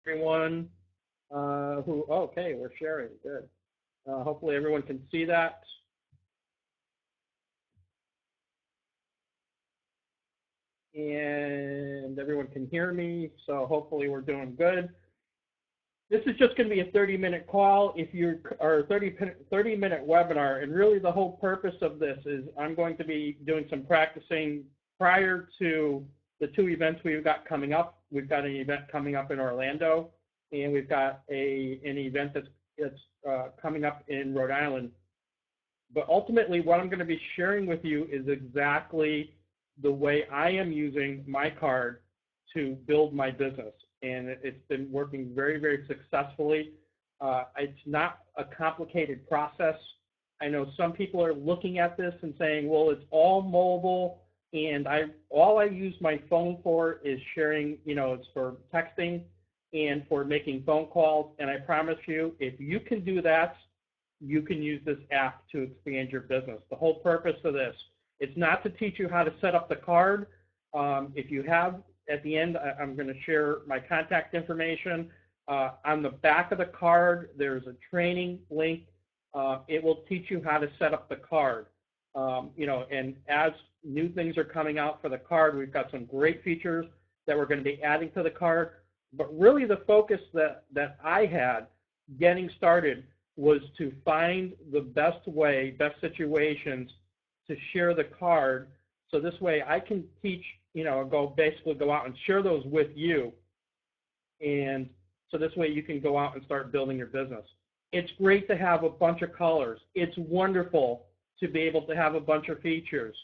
everyone okay, we're sharing, good. Hopefully everyone can see that. And everyone can hear me, so hopefully we're doing good. This is just going to be a 30-minute call or a 30-minute webinar, and really the whole purpose of this is I'm going to be doing some practicing prior to the two events we've got coming up. We've got an event coming up in Orlando, and we've got an event that's coming up in Rhode Island. But ultimately, what I'm going to be sharing with you is exactly the way I am using MiCrd to build my business. And it's been working very, very successfully. It's not a complicated process. I know some people are looking at this and saying, well, it's all mobile, and all I use my phone for is sharing, it's for texting and for making phone calls. And I promise you, if you can do that, you can use this app to expand your business. The whole purpose of this, it's not to teach you how to set up the card. If you have, at the end, I'm going to share my contact information. On the back of the card, there's a training link. It will teach you how to set up the card. And as new things are coming out for the card, we've got some great features that we're going to be adding to the card. But really the focus that I had getting started was to find the best way, best situations to share the card. So this way I can teach, basically go out and share those with you. And so this way you can go out and start building your business. It's great to have a bunch of colors. It's wonderful to be able to have a bunch of features.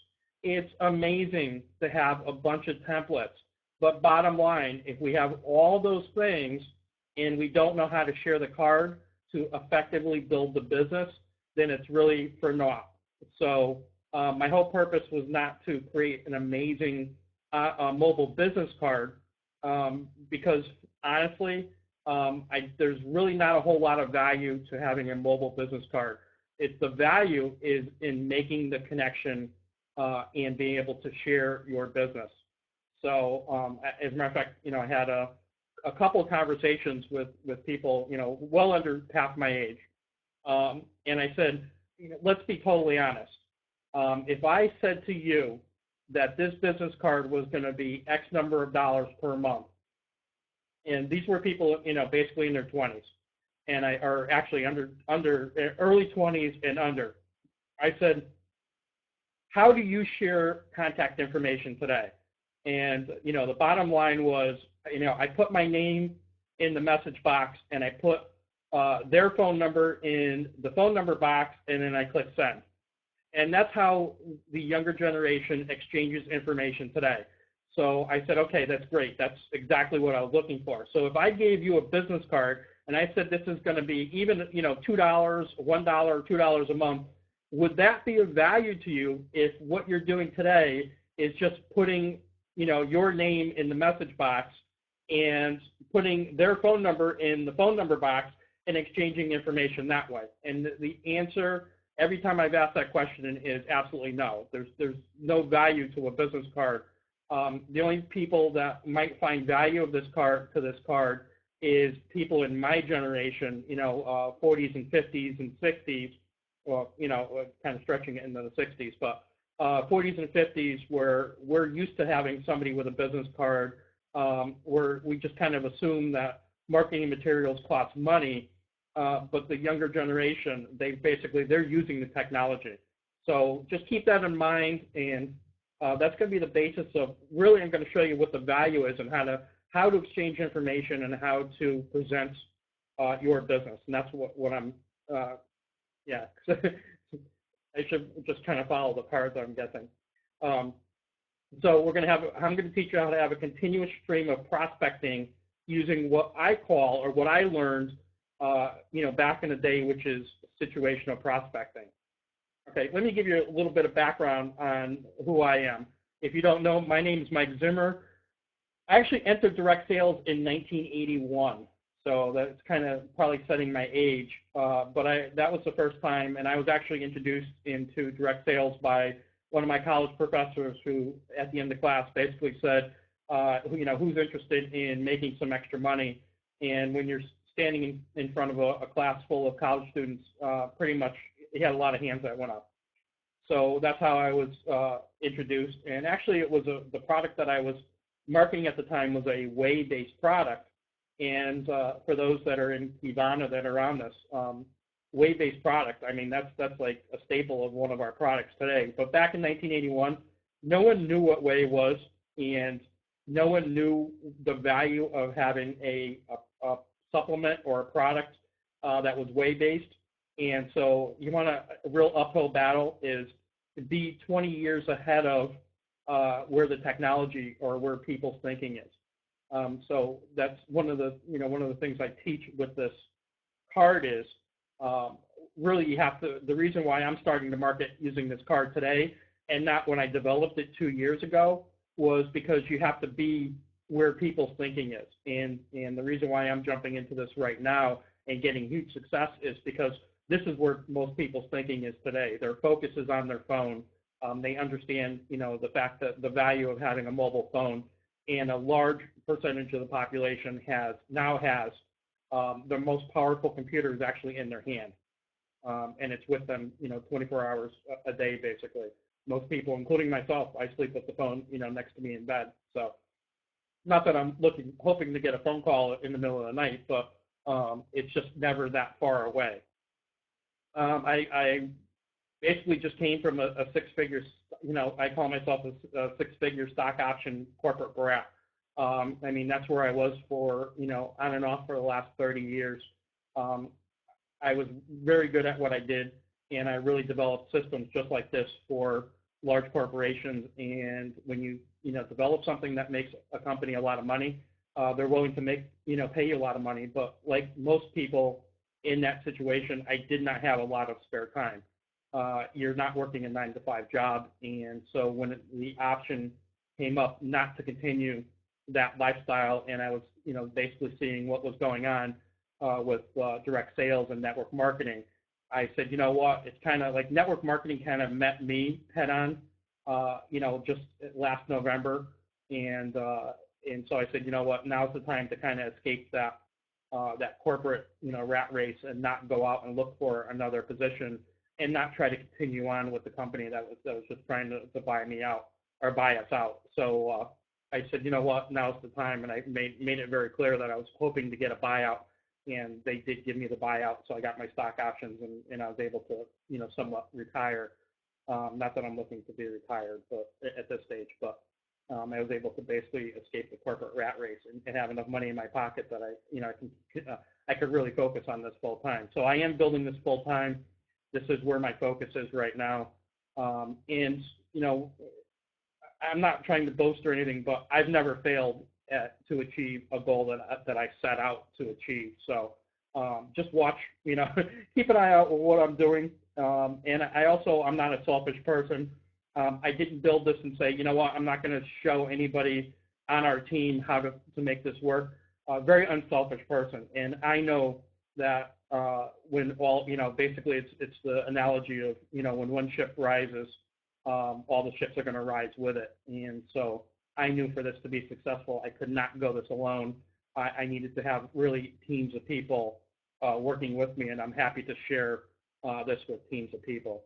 It's amazing to have a bunch of templates. But bottom line, if we have all those things and we don't know how to share the card to effectively build the business, then it's really for naught. So my whole purpose was not to create an amazing mobile business card because honestly, there's really not a whole lot of value to having a mobile business card. The value is in making the connection and being able to share your business. So as a matter of fact, I had a couple of conversations with people, well under half my age. And I said, let's be totally honest. If I said to you that this business card was going to be X number of dollars per month, and these were people, basically in their 20s, and are actually under early 20s and under. I said, how do you share contact information today? And, the bottom line was, I put my name in the message box and I put their phone number in the phone number box, and then I click send. And that's how the younger generation exchanges information today. So I said, okay, that's great. That's exactly what I was looking for. So if I gave you a business card and I said this is going to be even, $2, $1, $2 a month, would that be of value to you if what you're doing today is just putting, your name in the message box and putting their phone number in the phone number box and exchanging information that way? And the answer every time I've asked that question is absolutely no. There's no value to a business card. The only people that might find value of this card is people in my generation, 40s and 50s and 60s, well, kind of stretching it into the 60s, but 40s and 50s where we're used to having somebody with a business card where we just kind of assume that marketing materials cost money, but the younger generation, they're using the technology. So just keep that in mind, and that's going to be the basis of, really I'm going to show you what the value is and how to exchange information and how to present your business. And that's what I'm, yeah. I should just kind of follow the cards, I'm guessing. So I'm going to teach you how to have a continuous stream of prospecting using what I call, or what I learned, back in the day, which is situational prospecting. Okay, let me give you a little bit of background on who I am. If you don't know, my name is Mike Zimmer. I actually entered direct sales in 1981, so that's kind of probably setting my age. But that was the first time, and I was actually introduced into direct sales by one of my college professors who, at the end of the class, basically said, who's interested in making some extra money. And when you're standing in front of a class full of college students, pretty much you had a lot of hands that went up. So that's how I was introduced. And actually, it was the product that I was marketing at the time was a whey-based product. And for those that are in Ivana that are on this, whey-based product, I mean, that's like a staple of one of our products today. But back in 1981, no one knew what whey was, and no one knew the value of having a supplement or a product that was whey-based. And so you want a real uphill battle is to be 20 years ahead of where the technology or where people's thinking is. So that's one of the things I teach with this card is really you have to, the reason why I'm starting to market using this card today and not when I developed it 2 years ago was because you have to be where people's thinking is. And the reason why I'm jumping into this right now and getting huge success is because this is where most people's thinking is today. Their focus is on their phone. They understand, the fact that the value of having a mobile phone, and a large percentage of the population now has the most powerful computer is actually in their hand, and it's with them, 24 hours a day, basically. Most people, including myself, I sleep with the phone, next to me in bed. So, not that I'm hoping to get a phone call in the middle of the night, but it's just never that far away. I basically just came from a six-figure, I call myself a six-figure stock option corporate brat. I mean, that's where I was for, on and off for the last 30 years. I was very good at what I did, and I really developed systems just like this for large corporations. And when you, develop something that makes a company a lot of money, they're willing to pay you a lot of money. But like most people in that situation, I did not have a lot of spare time. You're not working a 9-to-5 job, and so when the option came up not to continue that lifestyle, and I was, basically seeing what was going on with direct sales and network marketing, I said, you know what? It's kind of like network marketing kind of met me head on, just last November, and so I said, you know what? Now's the time to kind of escape that corporate, rat race and not go out and look for another position and not try to continue on with the company that was just trying to buy me out or buy us out. So I said, you know what, now's the time, and I made it very clear that I was hoping to get a buyout, and they did give me the buyout, so I got my stock options, and I was able to, somewhat retire. Not that I'm looking to be retired, but at this stage, but I was able to basically escape the corporate rat race and have enough money in my pocket that I could really focus on this full time. So I am building this full time. This is where my focus is right now. And, I'm not trying to boast or anything, but I've never failed to achieve a goal that I set out to achieve. So just watch, keep an eye out on what I'm doing. And I'm not a selfish person. I didn't build this and say, you know what, I'm not going to show anybody on our team how to make this work. Very unselfish person. And I know that when all, basically it's the analogy of, when one ship rises, all the ships are going to rise with it. And so I knew for this to be successful, I could not go this alone. I needed to have really teams of people working with me, and I'm happy to share this with teams of people.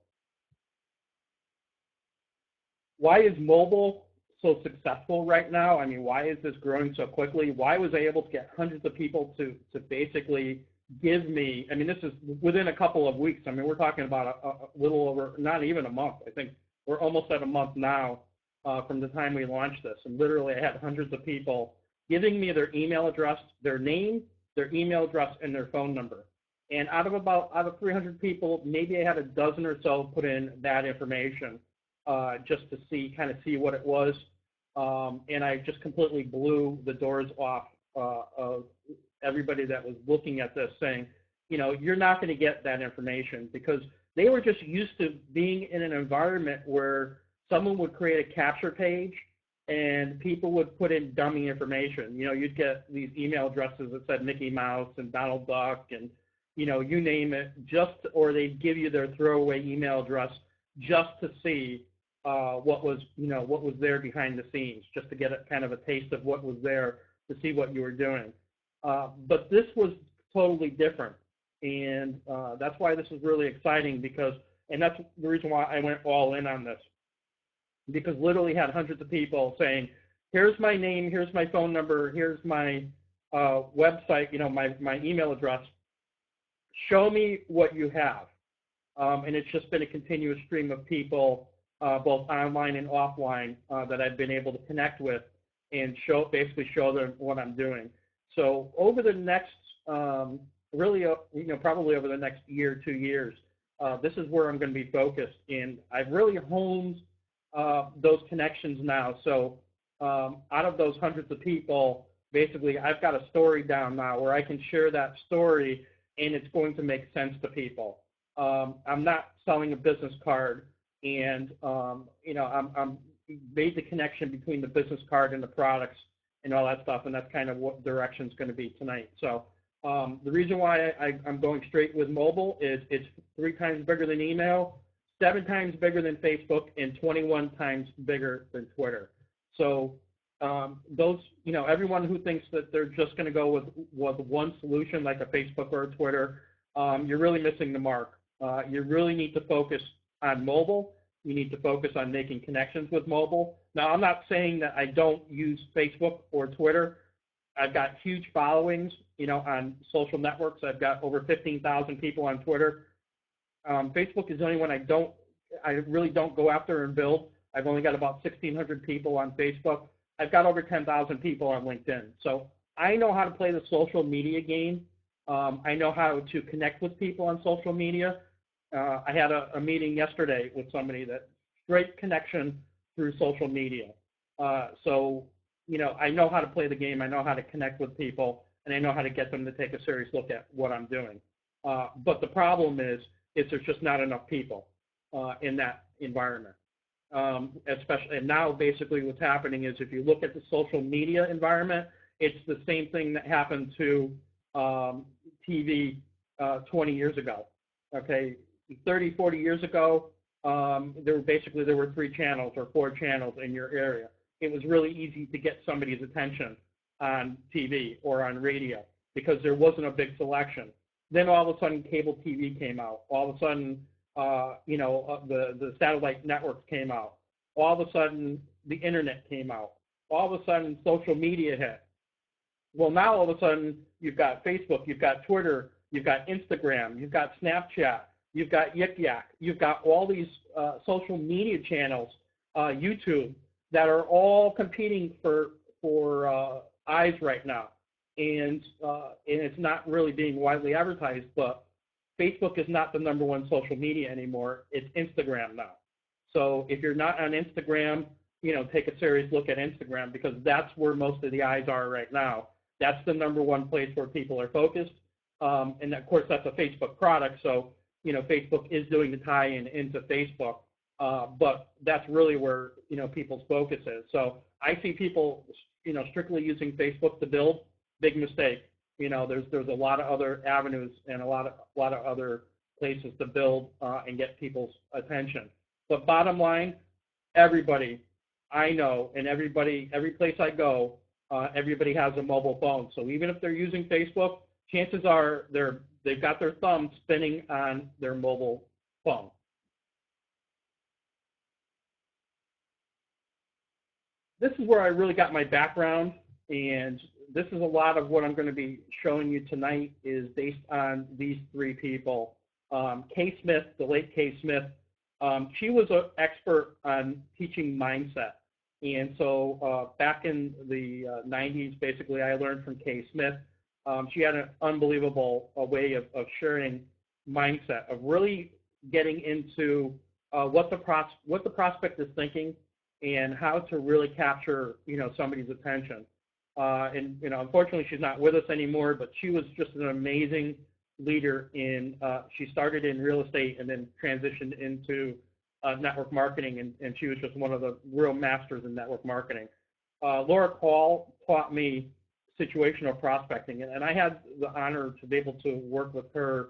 Why is mobile so successful right now? I mean, why is this growing so quickly? Why was I able to get hundreds of people to basically give me, I mean, this is within a couple of weeks. I mean, we're talking about a little over, not even a month. I think we're almost at a month now from the time we launched this. And literally I had hundreds of people giving me their email address, their name, their email address, and their phone number. And out of 300 people, maybe I had a dozen or so put in that information just to kind of see what it was. And I just completely blew the doors off of everybody that was looking at this, saying, you're not going to get that information, because they were just used to being in an environment where someone would create a capture page and people would put in dummy information. You'd get these email addresses that said Mickey Mouse and Donald Duck and, you name it, or they'd give you their throwaway email address just to see what was there behind the scenes, just to get kind of a taste of what was there, to see what you were doing. But this was totally different. And that's why this is really exciting because, and that's the reason why I went all in on this, because literally had hundreds of people saying, here's my name, here's my phone number, here's my website, my email address. Show me what you have. And it's just been a continuous stream of people, both online and offline, that I've been able to connect with and basically show them what I'm doing. So over the next, probably over the next year, 2 years, this is where I'm going to be focused. And I've really honed those connections now. So out of those hundreds of people, basically I've got a story down now where I can share that story and it's going to make sense to people. I'm not selling a business card, and I'm made the connection between the business card and the products and all that stuff, and that's kind of what direction is going to be tonight. So the reason why I'm going straight with mobile is it's 3 times bigger than email, 7 times bigger than Facebook, and 21 times bigger than Twitter. So everyone who thinks that they're just going to go with one solution like a Facebook or a Twitter, you're really missing the mark. You really need to focus on mobile. You need to focus on making connections with mobile. Now, I'm not saying that I don't use Facebook or Twitter. I've got huge followings, on social networks. I've got over 15,000 people on Twitter. Facebook is the only one I really don't go after and build. I've only got about 1,600 people on Facebook. I've got over 10,000 people on LinkedIn. So I know how to play the social media game. I know how to connect with people on social media. I had a meeting yesterday with somebody that straight connection through social media. So I know how to play the game. I know how to connect with people, and I know how to get them to take a serious look at what I'm doing. But the problem is there's just not enough people in that environment. Especially, and now basically what's happening is if you look at the social media environment, it's the same thing that happened to TV 20 years ago. Okay, 30, 40 years ago, there were 3 channels or 4 channels in your area. It was really easy to get somebody's attention on TV or on radio because there wasn't a big selection. Then all of a sudden cable TV came out. All of a sudden, the satellite networks came out. All of a sudden, the internet came out. All of a sudden, social media hit. Well, now all of a sudden, you've got Facebook, you've got Twitter, you've got Instagram, you've got Snapchat, you've got Yik Yak, you've got all these social media channels, YouTube, that are all competing for eyes right now. And it's not really being widely advertised, but Facebook is not the #1 social media anymore. It's Instagram now. So if you're not on Instagram, take a serious look at Instagram because that's where most of the eyes are right now. That's the #1 place where people are focused. And of course, that's a Facebook product. So, Facebook is doing the tie-in into Facebook. But that's really where, people's focus is. So I see people, strictly using Facebook to build. Big mistake. There's a lot of other avenues and a lot of other places to build and get people's attention. But bottom line, everybody I know and every place I go, everybody has a mobile phone. So even if they're using Facebook, chances are they've got their thumb spinning on their mobile phone. This is where I really got my background, and this is a lot of what I'm going to be showing you tonight is based on these 3 people. Kay Smith, the late Kay Smith, she was an expert on teaching mindset. And so back in the 90s, basically, I learned from Kay Smith. She had an unbelievable way of sharing mindset, of really getting into what the prospect is thinking and how to really capture, somebody's attention. And unfortunately, she's not with us anymore, but she was just an amazing leader she started in real estate and then transitioned into network marketing, and she was just one of the real masters in network marketing. Laura Call taught me situational prospecting, and I had the honor to be able to work with her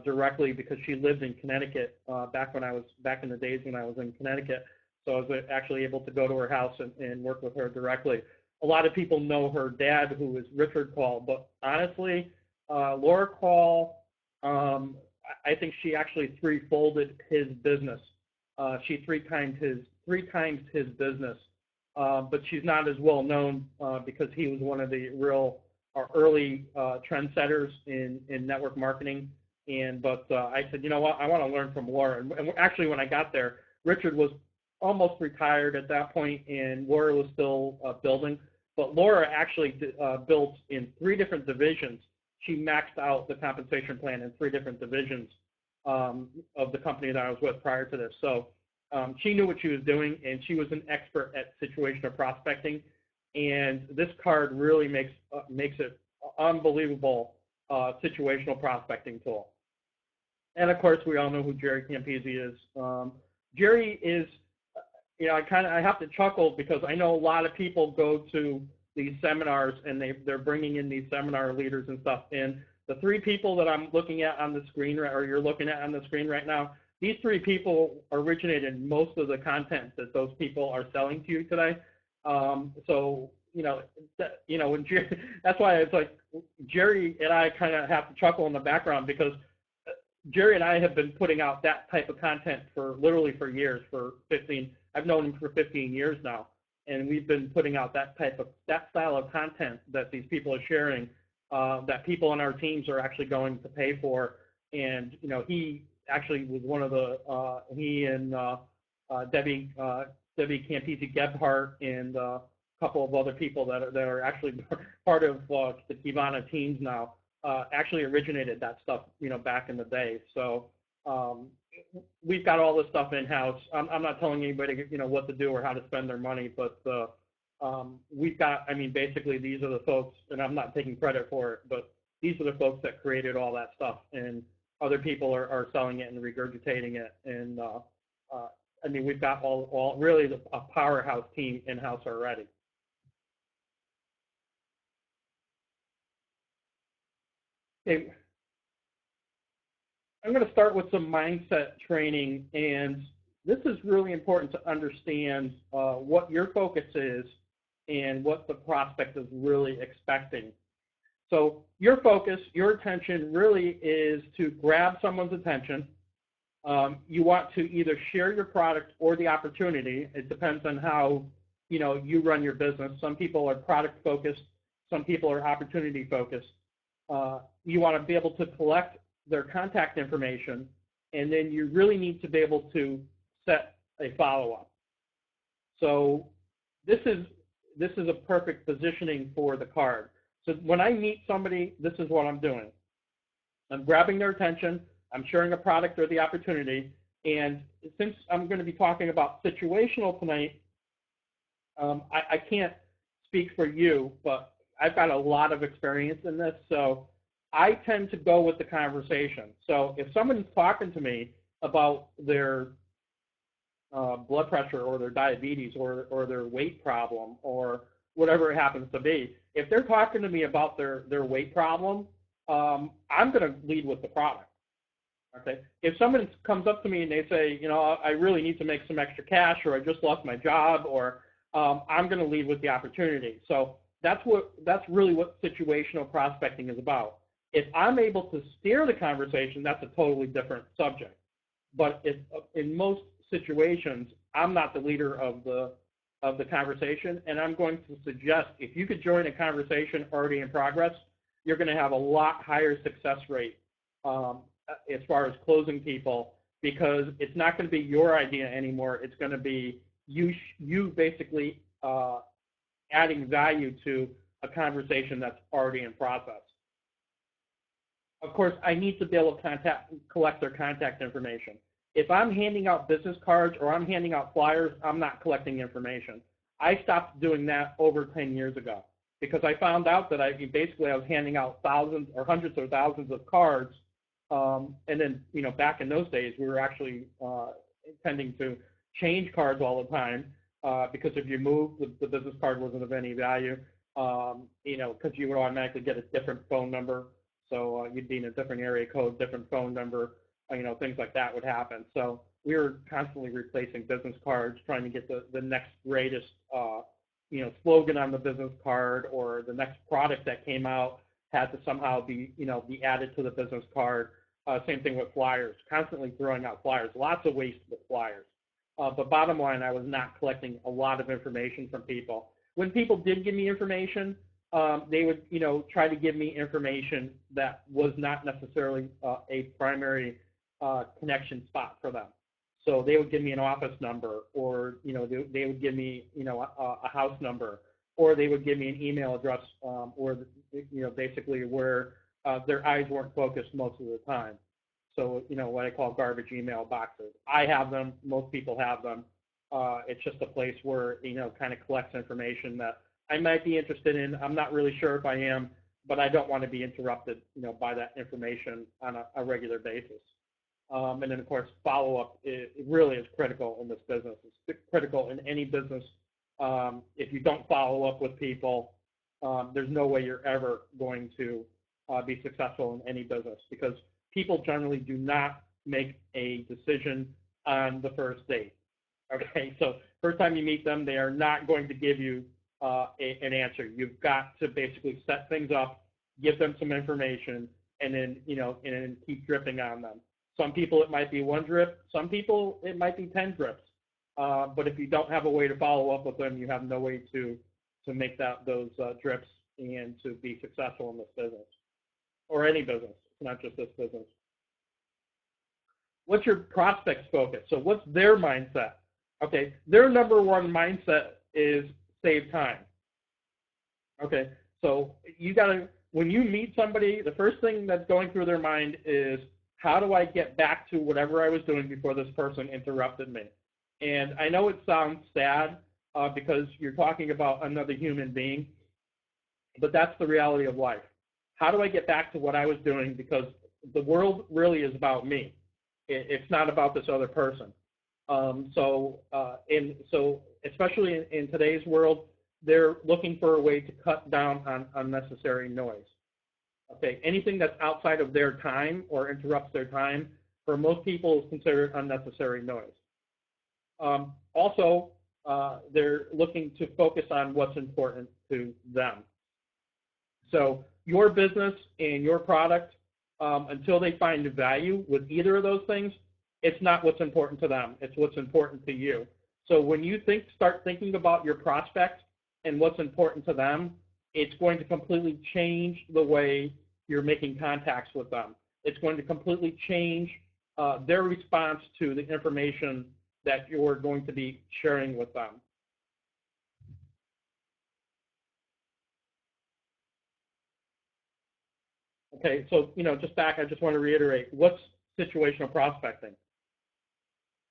directly because she lived in Connecticut back in the days when I was in Connecticut. So I was actually able to go to her house and work with her directly. a lot of people know her dad, who is Richard Call, but honestly, Laura Call, I think she actually threefolded his business. She three times his business, but she's not as well known because he was one of the real early trendsetters in network marketing. But I said, you know what, I want to learn from Laura. And actually, when I got there, Richard was almost retired at that point, and Laura was still building. But Laura actually built in 3 different divisions. She maxed out the compensation plan in 3 different divisions of the company that I was with prior to this. So she knew what she was doing, and she was an expert at situational prospecting. And this card really makes it unbelievable situational prospecting tool. And of course, we all know who Jerry Campese is. Jerry is, you know, I have to chuckle because I know a lot of people go to these seminars and they're bringing in these seminar leaders and stuff. And the 3 people that I'm looking at on the screen, or you're looking at on the screen right now, these 3 people originated most of the content that those people are selling to you today. So when Jerry, that's why it's like Jerry and I kind of have to chuckle in the background, because Jerry and I have been putting out that type of content literally for years, I've known him for 15 years now, and we've been putting out that style of content that these people are sharing, that people on our teams are actually going to pay for. And he actually was one of the he and Debbie Campese Gebhardt and a couple of other people that are actually part of the Kivana teams now. Actually originated that stuff, back in the day. So we've got all this stuff in-house. I'm not telling anybody, what to do or how to spend their money, but we've got, basically these are the folks, and I'm not taking credit for it, but these are the folks that created all that stuff, and other people are selling it and regurgitating it. And we've got all really a powerhouse team in-house already. Okay. I'm going to start with some mindset training, and this is really important to understand what your focus is and what the prospect is really expecting. So your focus, your attention really is to grab someone's attention. You want to either share your product or the opportunity. It depends on how you run your business. Some people are product focused, some people are opportunity focused. You want to be able to collect their contact information, and then you really need to be able to set a follow-up. So this is a perfect positioning for the card. So when I meet somebody, this is what I'm doing. I'm grabbing their attention, I'm sharing a product or the opportunity, and since I'm going to be talking about situational tonight, I can't speak for you, but I've got a lot of experience in this, so I tend to go with the conversation. So if someone's talking to me about their blood pressure or their diabetes or their weight problem or whatever it happens to be, if they're talking to me about their weight problem, I'm going to lead with the product. Okay. If someone comes up to me and they say, I really need to make some extra cash, or I just lost my job, or I'm going to lead with the opportunity. So that's really what situational prospecting is about. If I'm able to steer the conversation, that's a totally different subject. But in most situations, I'm not the leader of the conversation, and I'm going to suggest if you could join a conversation already in progress, you're going to have a lot higher success rate as far as closing people, because it's not going to be your idea anymore. It's going to be you basically adding value to a conversation that's already in process. Of course, I need to be able to collect their contact information. If I'm handing out business cards or I'm handing out flyers, I'm not collecting information. I stopped doing that over 10 years ago because I found out that I was handing out thousands or hundreds of thousands of cards, and then back in those days we were actually intending to change cards all the time because if you moved, the business card wasn't of any value, because you would automatically get a different phone number. So you'd be in a different area code, different phone number, things like that would happen. So we were constantly replacing business cards, trying to get the next greatest slogan on the business card, or the next product that came out had to somehow be added to the business card. Same thing with flyers, constantly throwing out flyers, lots of waste with flyers. But bottom line, I was not collecting a lot of information from people. When people did give me information, they would, try to give me information that was not necessarily a primary connection spot for them. So they would give me an office number, or they would give me a house number, or they would give me an email address, or basically where their eyes weren't focused most of the time. So what I call garbage email boxes. I have them. Most people have them. It's just a place where kind of collects information that I might be interested in. I'm not really sure if I am, but I don't want to be interrupted by that information on a regular basis. And then, of course, follow-up it really is critical in this business. It's critical in any business. If you don't follow up with people, there's no way you're ever going to be successful in any business, because people generally do not make a decision on the first date. Okay, so first time you meet them, they are not going to give you an answer. You've got to basically set things up, give them some information, and then and keep dripping on them. Some people it might be one drip. Some people it might be 10 drips. But if you don't have a way to follow up with them, you have no way to make those drips and to be successful in this business, or any business. It's not just this business. What's your prospect's focus? So what's their mindset? Okay, their number one mindset is save time. Okay, so you gotta, when you meet somebody, the first thing that's going through their mind is, how do I get back to whatever I was doing before this person interrupted me? And I know it sounds sad because you're talking about another human being, but that's the reality of life. How do I get back to what I was doing? Because the world really is about me. It's not about this other person. So especially in today's world, they're looking for a way to cut down on unnecessary noise. Okay, anything that's outside of their time or interrupts their time, for most people, is considered unnecessary noise. Also, they're looking to focus on what's important to them. So your business and your product, until they find value with either of those things, it's not what's important to them. It's what's important to you. So when you start thinking about your prospect and what's important to them, it's going to completely change the way you're making contacts with them. It's going to completely change their response to the information that you're going to be sharing with them. Okay, so just back, I just want to reiterate, what's situational prospecting?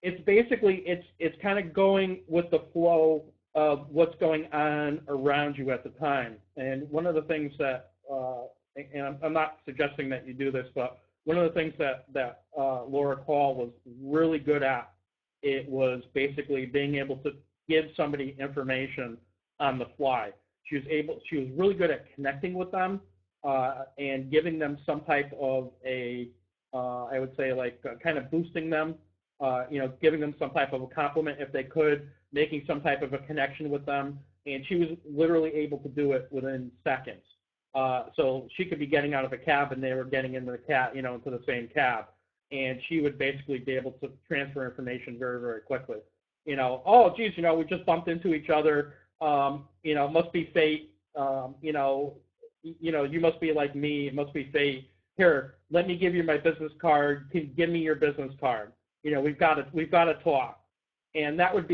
It's basically, it's kind of going with the flow of what's going on around you at the time. And one of the things that, and I'm not suggesting that you do this, but one of the things that Laura Call was really good at, it was basically being able to give somebody information on the fly. She was really good at connecting with them and giving them some type of I would say, like kind of boosting them, giving them some type of a compliment if they could, making some type of a connection with them. And she was literally able to do it within seconds. So she could be getting out of a cab and they were getting into into the same cab. And she would basically be able to transfer information very, very quickly. Oh, geez, we just bumped into each other. Must be fate. You must be like me. It must be fate. Here, let me give you my business card. Give me your business card. We've got to talk. And that would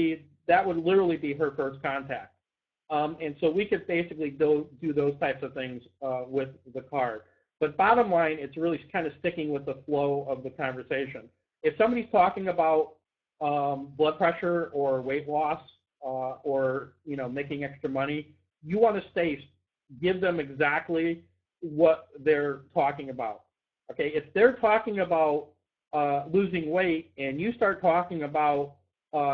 literally be her first contact. And so we could basically do those types of things with the card. But bottom line, it's really kind of sticking with the flow of the conversation. If somebody's talking about blood pressure or weight loss or making extra money, you want to give them exactly what they're talking about. Okay, if they're talking about losing weight and you start talking about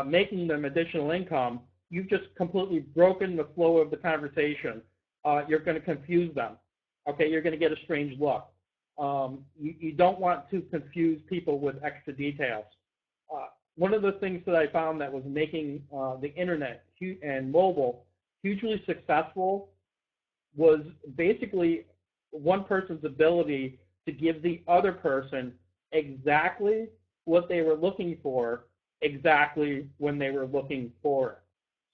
making them additional income, you've just completely broken the flow of the conversation. You're going to confuse them. Okay, you're going to get a strange look. You don't want to confuse people with extra details. One of the things that I found that was making the internet and mobile hugely successful was basically one person's ability to give the other person exactly what they were looking for, exactly when they were looking for it.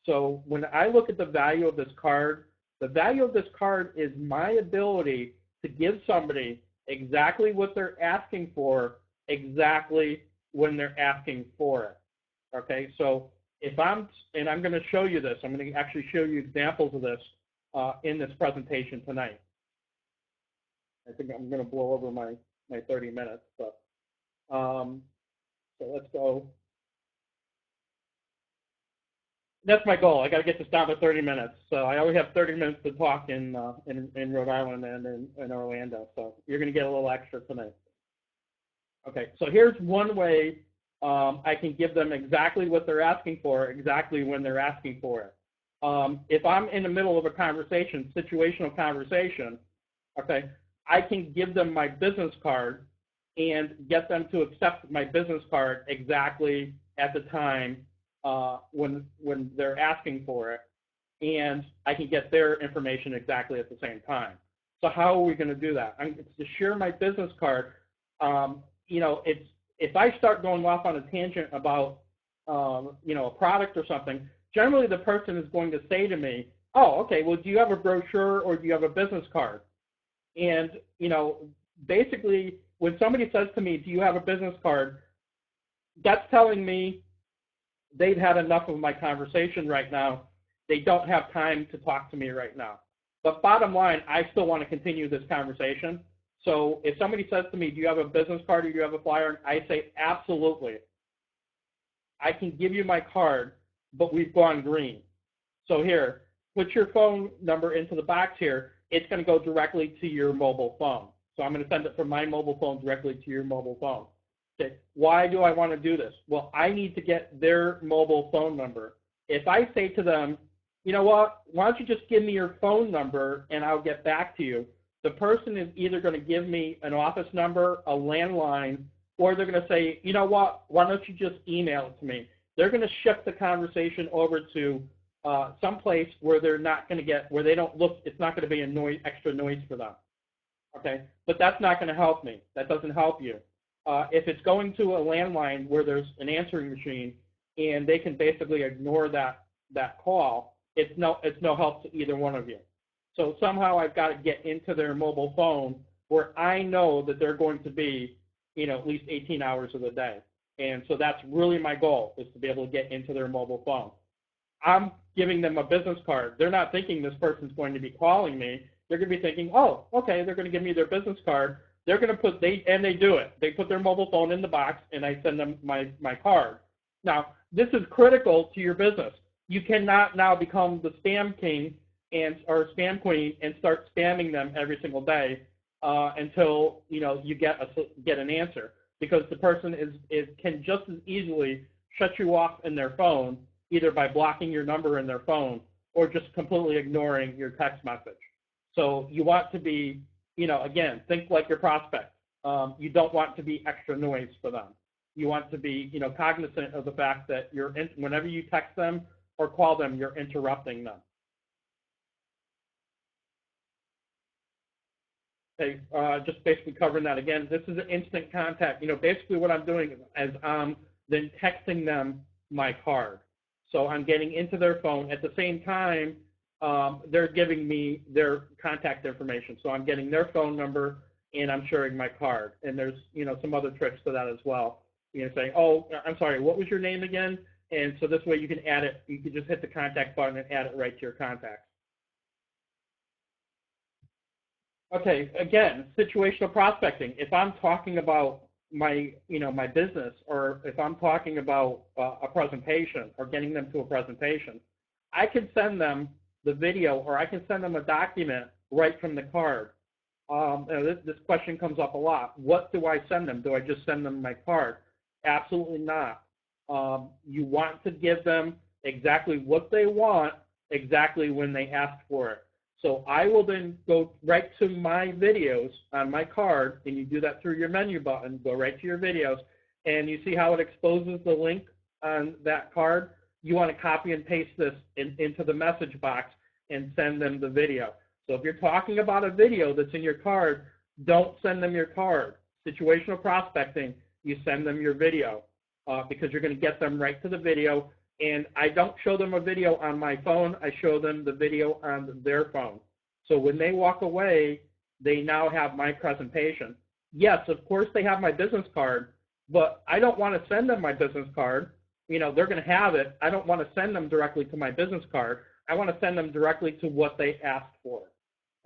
So when I look at the value of this card, the value of this card is my ability to give somebody exactly what they're asking for, exactly when they're asking for it. Okay, so if I'm going to show you this, I'm going to actually show you examples of this in this presentation tonight. I think I'm going to blow over my 30 minutes, but so let's go. That's my goal. I got to get this down to 30 minutes. So I always have 30 minutes to talk in Rhode Island and in Orlando. So you're going to get a little extra tonight. Okay, so here's one way I can give them exactly what they're asking for, exactly when they're asking for it. If I'm in the middle of a conversation, situational conversation, okay, I can give them my business card and get them to accept my business card exactly at the time when they're asking for it, and I can get their information exactly at the same time. So how are we going to do that? It's to share my business card. You know, if I start going off on a tangent about you know, a product or something, generally the person is going to say to me, "Oh, okay. Well, do you have a brochure or do you have a business card?" And you know, basically, when somebody says to me, "Do you have a business card?" that's telling me they've had enough of my conversation right now. They don't have time to talk to me right now. But bottom line, I still want to continue this conversation. So if somebody says to me, "Do you have a business card or do you have a flyer?" I say, "Absolutely. I can give you my card, but we've gone green. So here, put your phone number into the box here. It's going to go directly to your mobile phone. So I'm going to send it from my mobile phone directly to your mobile phone." Okay. Why do I want to do this? Well, I need to get their mobile phone number. If I say to them, "You know what, why don't you just give me your phone number and I'll get back to you," the person is either going to give me an office number, a landline, or they're going to say, "You know what, why don't you just email it to me?" They're going to shift the conversation over to some place where they're not going to get, where they don't look, it's not going to be a noise, extra noise for them. Okay, but that's not going to help me. That doesn't help you. If it's going to a landline where there's an answering machine and they can basically ignore that call, it's no help to either one of you. So somehow I've got to get into their mobile phone where I know that they're going to be, you know, at least 18 hours of the day. And so that's really my goal, is to be able to get into their mobile phone. I'm giving them a business card. They're not thinking this person's going to be calling me. They're going to be thinking, "Oh, okay, they're going to give me their business card." They're going to put, and they do it. They put their mobile phone in the box, and I send them my card. Now, this is critical to your business. You cannot now become the spam king or spam queen and start spamming them every single day until you get an answer, because the person can just as easily shut you off in their phone, either by blocking your number in their phone or just completely ignoring your text message. So you want to be, again, think like your prospect. You don't want to be extra noise for them. You want to be, cognizant of the fact that whenever you text them or call them, you're interrupting them. Okay, just basically covering that again. This is an instant contact. Basically what I'm doing is I'm then texting them my card. So I'm getting into their phone. At the same time, they're giving me their contact information. So I'm getting their phone number and I'm sharing my card. And there's, some other tricks to that as well. Saying, "Oh, I'm sorry, what was your name again?" And so this way you can add it. You can just hit the contact button and add it right to your contacts. Okay, again, situational prospecting. If I'm talking about my business, or if I'm talking about a presentation or getting them to a presentation, I can send them the video, or I can send them a document right from the card. This question comes up a lot. What do I send them? Do I just send them my card? Absolutely not. You want to give them exactly what they want, exactly when they ask for it. So I will then go right to my videos on my card, and you do that through your menu button, go right to your videos, and you see how it exposes the link on that card? you want to copy and paste this into the message box and send them the video. So if you're talking about a video that's in your card, don't send them your card. Situational prospecting, you send them your video because you're going to get them right to the video. And I don't show them a video on my phone. I show them the video on their phone. So when they walk away, they now have my presentation. Yes, of course they have my business card, but I don't want to send them my business card. You know, they're going to have it. I don't want to send them directly to my business card. I want to send them directly to what they asked for.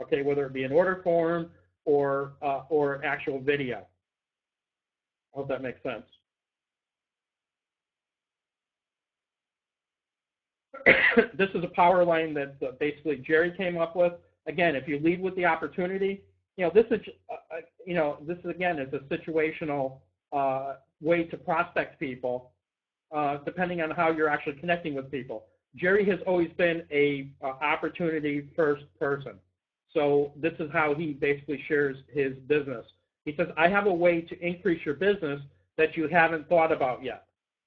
Okay, whether it be an order form or an actual video. I hope that makes sense. This is a power line that basically Jerry came up with. Again, if you lead with the opportunity, you know, this is again is a situational way to prospect people, depending on how you're actually connecting with people. Jerry has always been a opportunity first person. So this is how he basically shares his business. He says, I have a way to increase your business that you haven't thought about yet.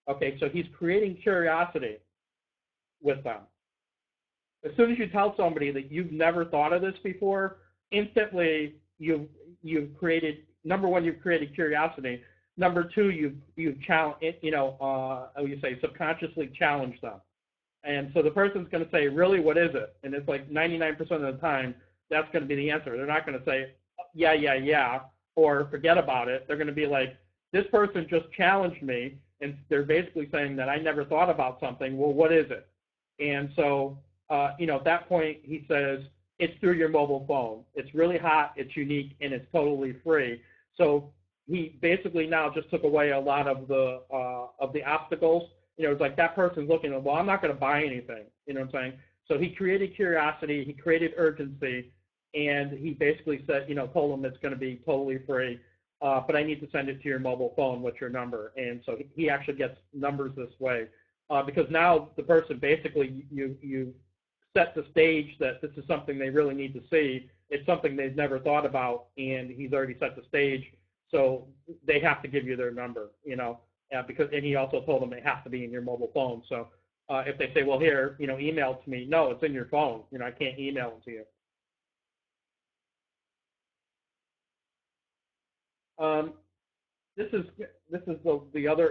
Okay, so he's creating curiosity with them. As soon as you tell somebody that you've never thought of this before, instantly you've created, number one, you've created curiosity. Number two, you've challenged, subconsciously challenged them. And so the person's going to say, really, what is it? And it's like 99% of the time, that's going to be the answer. They're not going to say, yeah, or forget about it. They're going to be like, this person just challenged me, and they're basically saying that I never thought about something. Well, what is it? And so, at that point, he says, it's through your mobile phone. It's really hot, it's unique, and it's totally free. So he basically now just took away a lot of the obstacles. You know, it's like that person's looking at, well, I'm not going to buy anything. You know what I'm saying? So he created curiosity, he created urgency, and he basically said, told them it's going to be totally free, but I need to send it to your mobile phone. What's your number? And so he actually gets numbers this way because now the person basically, you set the stage that this is something they really need to see. It's something they've never thought about, and he's already set the stage, so they have to give you their number, and he also told them it has to be in your mobile phone. So if they say, well, here, email it to me, no, it's in your phone. I can't email it to you. This is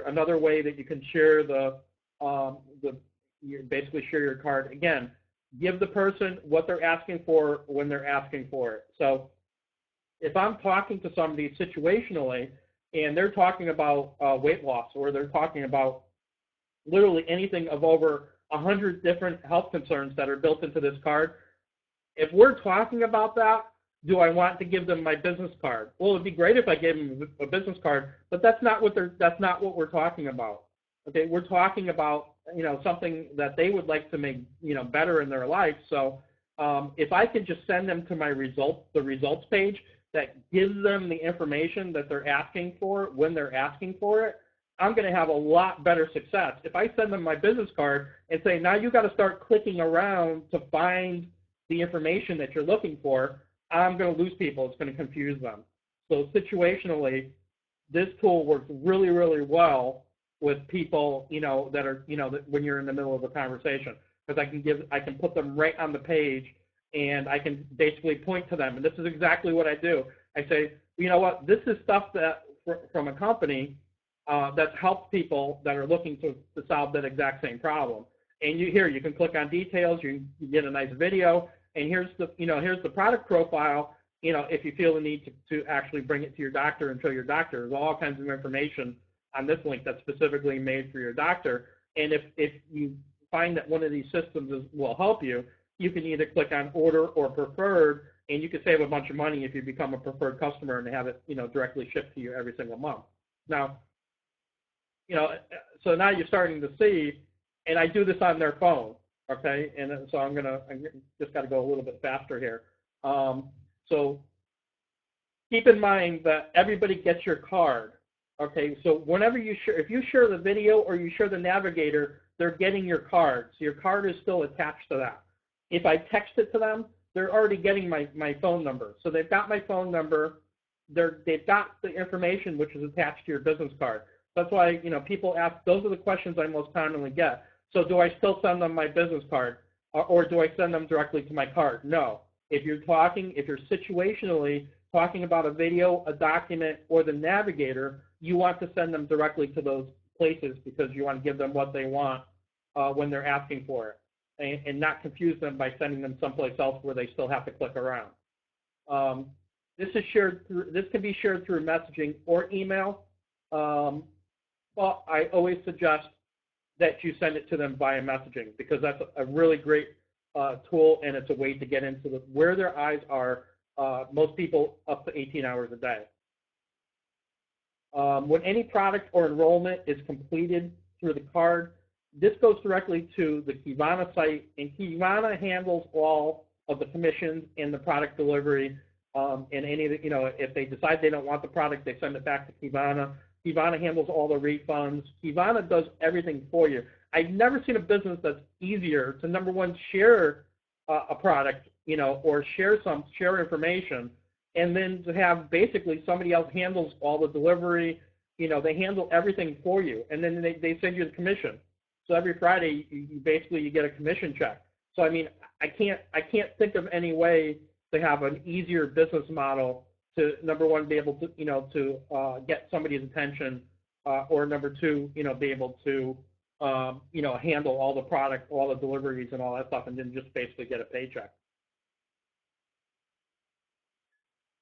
another way that you can share you basically share your card. Again, give the person what they're asking for when they're asking for it. So if I'm talking to somebody situationally and they're talking about weight loss, or they're talking about literally anything of over 100 different health concerns that are built into this card, if we're talking about that, do I want to give them my business card? Well, it'd be great if I gave them a business card, but that's not what we're talking about. Okay, we're talking about something that they would like to make better in their life. So if I could just send them to my the results page that gives them the information that they're asking for when they're asking for it, I'm going to have a lot better success. If I send them my business card and say, now you got to start clicking around to find the information that you're looking for, I'm going to lose people. It's going to confuse them. So situationally, this tool works really, really well with people, that are, that when you're in the middle of a conversation, because I can put them right on the page, and I can basically point to them. And this is exactly what I do. I say, you know what, this is stuff that from a company that's helped people that are looking to solve that exact same problem. And you can click on details, you get a nice video, and here's the product profile. If you feel the need to actually bring it to your doctor and show your doctor, there's all kinds of information on this link that's specifically made for your doctor. And if you find that one of these systems will help you, you can either click on order or preferred, and you can save a bunch of money if you become a preferred customer and have it directly shipped to you every single month. Now, so now you're starting to see, and I do this on their phone. Okay, and so I just got to go a little bit faster here. So keep in mind that everybody gets your card. Okay, so whenever if you share the video or you share the navigator, they're getting your card. So your card is still attached to that. If I text it to them, they're already getting my phone number. So they've got my phone number. They've got the information which is attached to your business card. That's why people ask. Those are the questions I most commonly get. So do I still send them my business card, or do I send them directly to my card? No. If you're situationally talking about a video, a document, or the navigator, you want to send them directly to those places because you want to give them what they want when they're asking for it, and not confuse them by sending them someplace else where they still have to click around. This can be shared through messaging or email, but I always suggest that you send it to them via messaging because that's a really great tool, and it's a way to get into where their eyes are, most people up to 18 hours a day. When any product or enrollment is completed through the card, this goes directly to the Kivana site, and Kivana handles all of the commissions and the product delivery, and any of the, if they decide they don't want the product, they send it back to Kivana. Kivana handles all the refunds. Kivana does everything for you. I've never seen a business that's easier to, number one, share a product, or share information, and then to have basically somebody else handles all the delivery. They handle everything for you, and then they send you the commission. So every Friday, you get a commission check. So I mean, I can't think of any way to have an easier business model to, number one, be able to get somebody's attention, or number two, be able to handle all the product, all the deliveries, and all that stuff, and then just basically get a paycheck.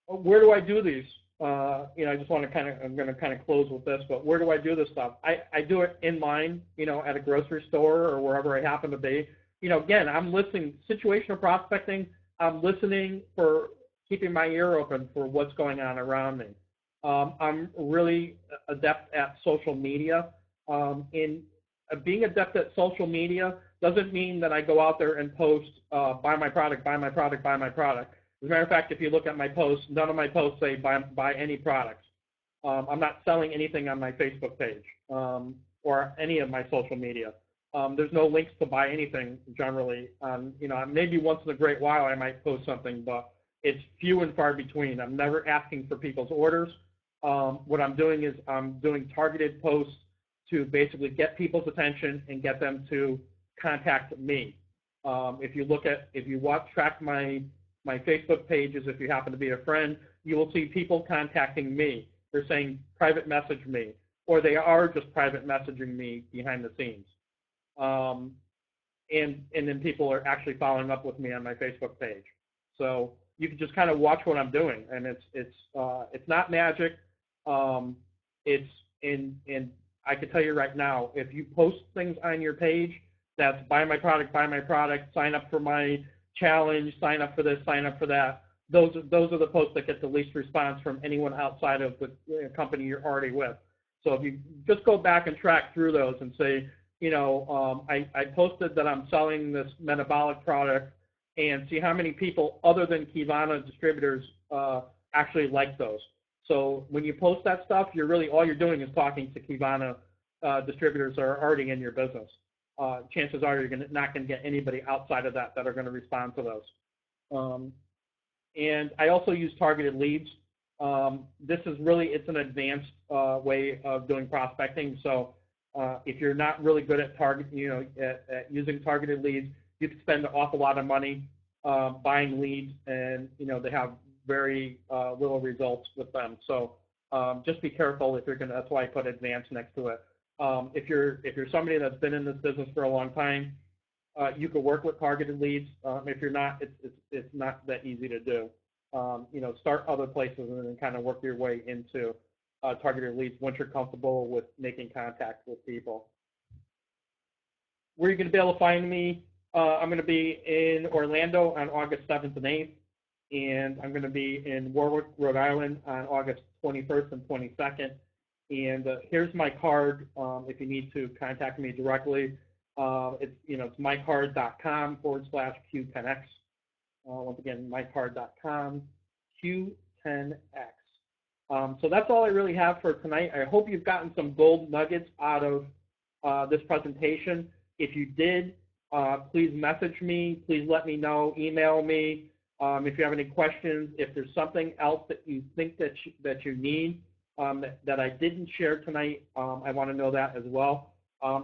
Where do I do these? I just want to I'm going to close with this, but where do I do this stuff? I do it in line, at a grocery store or wherever I happen to be. Again, I'm listening, situational prospecting, I'm listening for keeping my ear open for what's going on around me. I'm really adept at social media. In being adept at social media doesn't mean that I go out there and post, buy my product, buy my product, buy my product. As a matter of fact, if you look at my posts, none of my posts say buy any products. I'm not selling anything on my Facebook page or any of my social media. There's no links to buy anything generally. Maybe once in a great while I might post something, but it's few and far between. I'm never asking for people's orders. What I'm doing is I'm doing targeted posts to basically get people's attention and get them to contact me. If you track my Facebook pages, if you happen to be a friend, you will see people contacting me. They're saying private message me, or they are just private messaging me behind the scenes. And then people are actually following up with me on my Facebook page. So you can just kind of watch what I'm doing, and it's not magic. And I can tell you right now, if you post things on your page that's buy my product, sign up for my challenge, sign up for this, sign up for that, those are the posts that get the least response from anyone outside of the company you're already with. So if you just go back and track through those and say, I posted that I'm selling this metabolic product, and see how many people other than Kivana distributors actually like those. So when you post that stuff, all you're doing is talking to Kivana distributors that are already in your business. Chances are you're not going to get anybody outside of that are going to respond to those. And I also use targeted leads. This is it's an advanced way of doing prospecting. So if you're not really good at at using targeted leads, you can spend an awful lot of money buying leads, and they have very little results with them. So just be careful if you're going to. That's why I put advanced next to it. If you're somebody that's been in this business for a long time, you could work with targeted leads. If you're not, it's not that easy to do. Start other places and then kind of work your way into targeted leads once you're comfortable with making contact with people. Where are you going to be able to find me? I'm going to be in Orlando on August 7th and 8th, and I'm going to be in Warwick, Rhode Island on August 21st and 22nd. And here's my card if you need to contact me directly. It's MiCrd.com/Q10X. Once again, MiCrd.com Q10X. So that's all I really have for tonight. I hope you've gotten some gold nuggets out of this presentation. If you did, please message me. Please let me know. Email me if you have any questions. If there's something else that you think that you need that I didn't share tonight, I want to know that as well.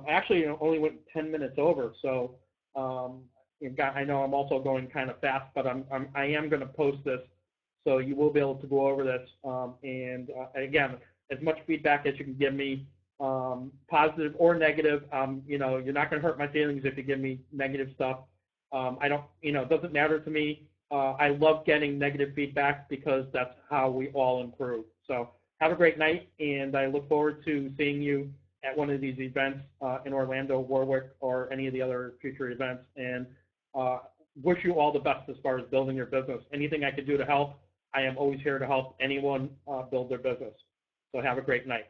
Actually, only went 10 minutes over, so I know I'm also going kind of fast, but I am going to post this, so you will be able to go over this. And again, as much feedback as you can give me, positive or negative. You're not going to hurt my feelings if you give me negative stuff. I don't, it doesn't matter to me. I love getting negative feedback because that's how we all improve. So have a great night, and I look forward to seeing you at one of these events in Orlando, Warwick, or any of the other future events. And wish you all the best as far as building your business. Anything I could do to help, I am always here to help anyone build their business. So have a great night.